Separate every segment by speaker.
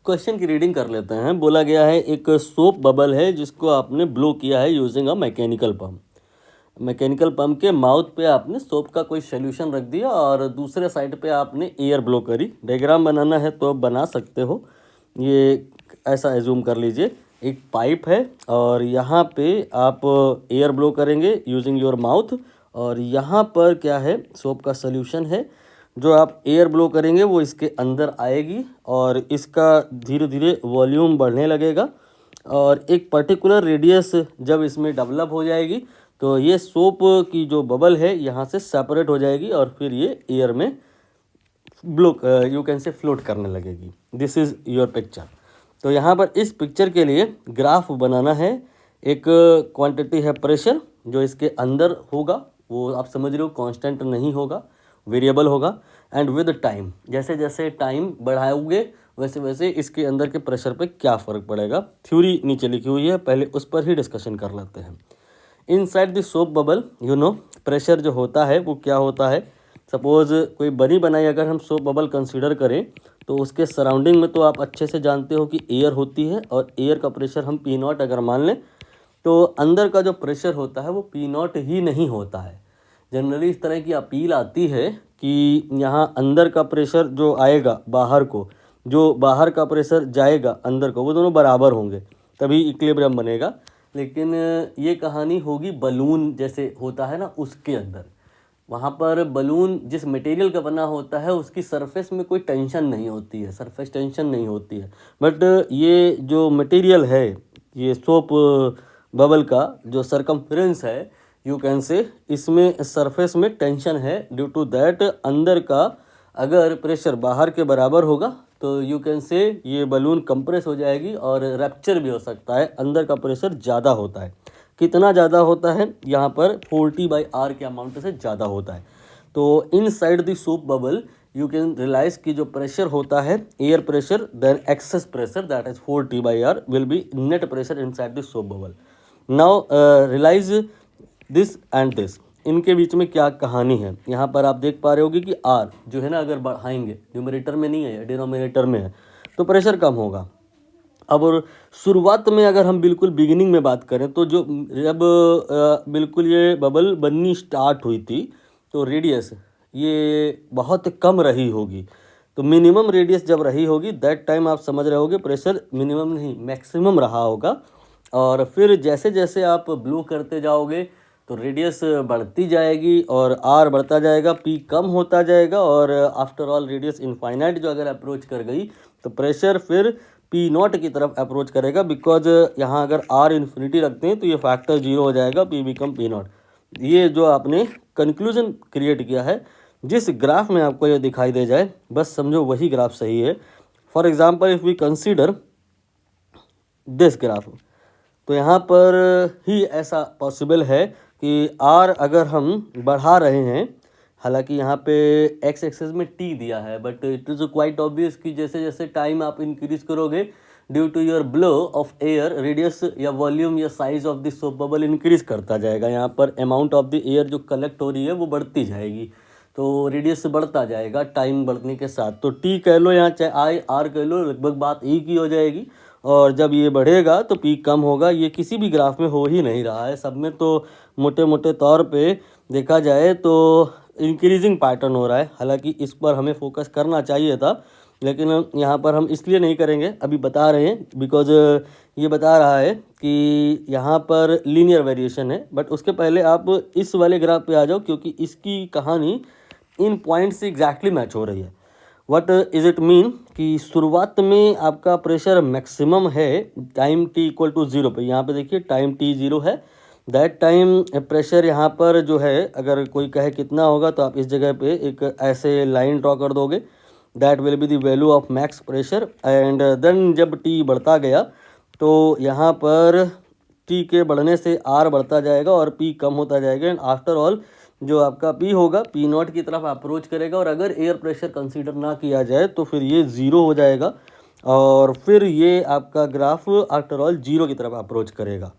Speaker 1: Question की reading कर लेते हैं। बोला गया है एक सोप बबल है जिसको आपने ब्लो किया है using a mechanical pump. Mechanical pump के माउथ पे आपने सोप का कोई सोल्यूशन रख दिया और दूसरे साइड पे आपने एयर ब्लो करी। डायग्राम बनाना है तो आप बना सकते हो। ये ऐसा एज्यूम कर लीजिए, एक पाइप है और यहाँ पे आप एयर ब्लो करेंगे यूजिंग योर माउथ, और यहाँ पर क्या है, सोप का सोल्यूशन है। जो आप एयर ब्लो करेंगे वो इसके अंदर आएगी और इसका धीरे धीरे वॉल्यूम बढ़ने लगेगा और एक पर्टिकुलर रेडियस जब इसमें डेवलप हो जाएगी तो ये सोप की जो बबल है यहाँ से सेपरेट हो जाएगी और फिर ये एयर में blow you can say float करने लगेगी। This is your picture. तो यहाँ पर इस पिक्चर के लिए ग्राफ बनाना है। एक क्वांटिटी है प्रेशर जो इसके अंदर होगा, वो आप समझ रहे हो कांस्टेंट नहीं होगा, वेरिएबल होगा। एंड विद टाइम, जैसे जैसे टाइम बढ़ाओगे वैसे वैसे इसके अंदर के प्रेशर पे क्या फ़र्क पड़ेगा। थ्योरी नीचे लिखी हुई है, पहले उस पर ही डिस्कशन कर लेते हैं। Inside the soap bubble pressure जो होता है वो क्या होता है। सपोज कोई बनी बनाई अगर हम सोप बबल कंसीडर करें तो उसके सराउंडिंग में तो आप अच्छे से जानते हो कि एयर होती है और एयर का प्रेशर हम P0 अगर मान लें तो अंदर का जो प्रेशर होता है वो P0 ही नहीं होता है। जनरली इस तरह की अपील आती है कि यहाँ अंदर का प्रेशर जो आएगा बाहर को, जो बाहर का प्रेशर जाएगा अंदर को, वो दोनों बराबर होंगे तभी इक्विलिब्रियम बनेगा। लेकिन ये कहानी होगी बलून जैसे होता है ना उसके अंदर। वहाँ पर बलून जिस मटेरियल का बना होता है उसकी सरफेस में कोई टेंशन नहीं होती है, सरफेस टेंशन नहीं होती है। बट ये जो मटेरियल है, ये सोप बबल का जो सरकमफ्रेंस है, यू कैन से इसमें सरफेस में टेंशन है। ड्यू टू दैट अंदर का अगर प्रेशर बाहर के बराबर होगा तो यू कैन से ये बलून कंप्रेस हो जाएगी और रैप्चर भी हो सकता है। अंदर का प्रेशर ज़्यादा होता है। कितना ज़्यादा होता है, यहाँ पर 40/R के अमाउंट से ज़्यादा होता है। तो inside the soap bubble you can realise कि जो प्रेशर होता है air pressure then excess pressure that is 40/R will be net pressure inside the soap bubble. Now realise this and this, इनके बीच में क्या कहानी है। यहाँ पर आप देख पा रहे होगे कि R जो है ना अगर बढ़ाएंगे, न्यूमरेटर में नहीं है डिनोमिनेटर में है, तो प्रेशर कम होगा। अब और शुरुआत में अगर हम बिल्कुल बिगिनिंग में बात करें तो जो जब बिल्कुल ये बबल बननी स्टार्ट हुई थी तो रेडियस ये बहुत कम रही होगी। तो मिनिमम रेडियस जब रही होगी दैट टाइम आप समझ रहे होगे प्रेशर मिनिमम नहीं मैक्सिमम रहा होगा। और फिर जैसे जैसे आप ब्लो करते जाओगे तो रेडियस बढ़ती जाएगी और R बढ़ता जाएगा, P कम होता जाएगा और आफ्टर ऑल रेडियस इनफाइनाइट जो अगर अप्रोच कर गई तो प्रेशर फिर P0 की तरफ अप्रोच करेगा। बिकॉज यहाँ अगर R इन्फिनिटी रखते हैं तो ये फैक्टर 0 हो जाएगा, P बिकम P0। ये जो आपने कंक्लूजन क्रिएट किया है, जिस ग्राफ में आपको ये दिखाई दे जाए बस समझो वही ग्राफ सही है। For example if we consider this graph, तो यहाँ पर ही ऐसा पॉसिबल है कि R अगर हम बढ़ा रहे हैं, हालांकि यहाँ पे एक्स एक्सेस में T दिया है, but it is quite obvious कि जैसे जैसे टाइम आप इंक्रीज करोगे due to your blow of air, radius या वॉल्यूम या size of the soap bubble increase करता जाएगा। यहाँ पर अमाउंट ऑफ द एयर जो कलेक्ट हो रही है वो बढ़ती जाएगी, तो रेडियस बढ़ता जाएगा टाइम बढ़ने के साथ। तो T कह लो यहाँ चाहे R कह लो, लगभग बात एक ही हो जाएगी। और जब ये बढ़ेगा तो P कम होगा। ये किसी भी ग्राफ में हो ही नहीं रहा है, सब में तो मोटे मोटे तौर पे देखा जाए तो इंक्रीजिंग पैटर्न हो रहा है। हालांकि इस पर हमें फोकस करना चाहिए था, लेकिन यहाँ पर हम इसलिए नहीं करेंगे, अभी बता रहे हैं बिकॉज ये बता रहा है कि यहाँ पर लीनियर वेरिएशन है। बट उसके पहले आप इस वाले ग्राफ पे आ जाओ क्योंकि इसकी कहानी इन पॉइंट से एग्जैक्टली मैच हो रही है। व्हाट इज़ इट मीन कि शुरुआत में आपका प्रेशर मैक्सिमम है टाइम T इक्वल टू 0 पे। यहाँ पे देखिए टाइम T 0 है, दैट टाइम प्रेशर यहाँ पर जो है अगर कोई कहे कितना होगा तो आप इस जगह पे एक ऐसे लाइन ड्रॉ कर दोगे, that will be the value of max pressure. And then जब T बढ़ता गया तो यहाँ पर T के बढ़ने से R बढ़ता जाएगा और P कम होता जाएगा। एंड आफ्टर ऑल जो आपका P होगा P0 की तरफ अप्रोच करेगा और अगर एयर प्रेशर कंसीडर ना किया जाए तो फिर ये 0 हो जाएगा और फिर ये आपका ग्राफ आफ्टर ऑल 0 की तरफ अप्रोच करेगा।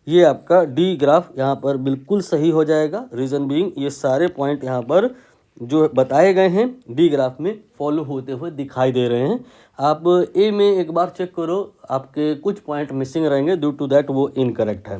Speaker 1: ये आपका D ग्राफ यहाँ पर बिल्कुल सही हो जाएगा। रीज़न बीइंग ये सारे पॉइंट यहाँ पर जो बताए गए हैं डी ग्राफ में फॉलो होते हुए दिखाई दे रहे हैं। आप ए में एक बार चेक करो, आपके कुछ पॉइंट मिसिंग रहेंगे, ड्यू टू दैट वो इनकरेक्ट है।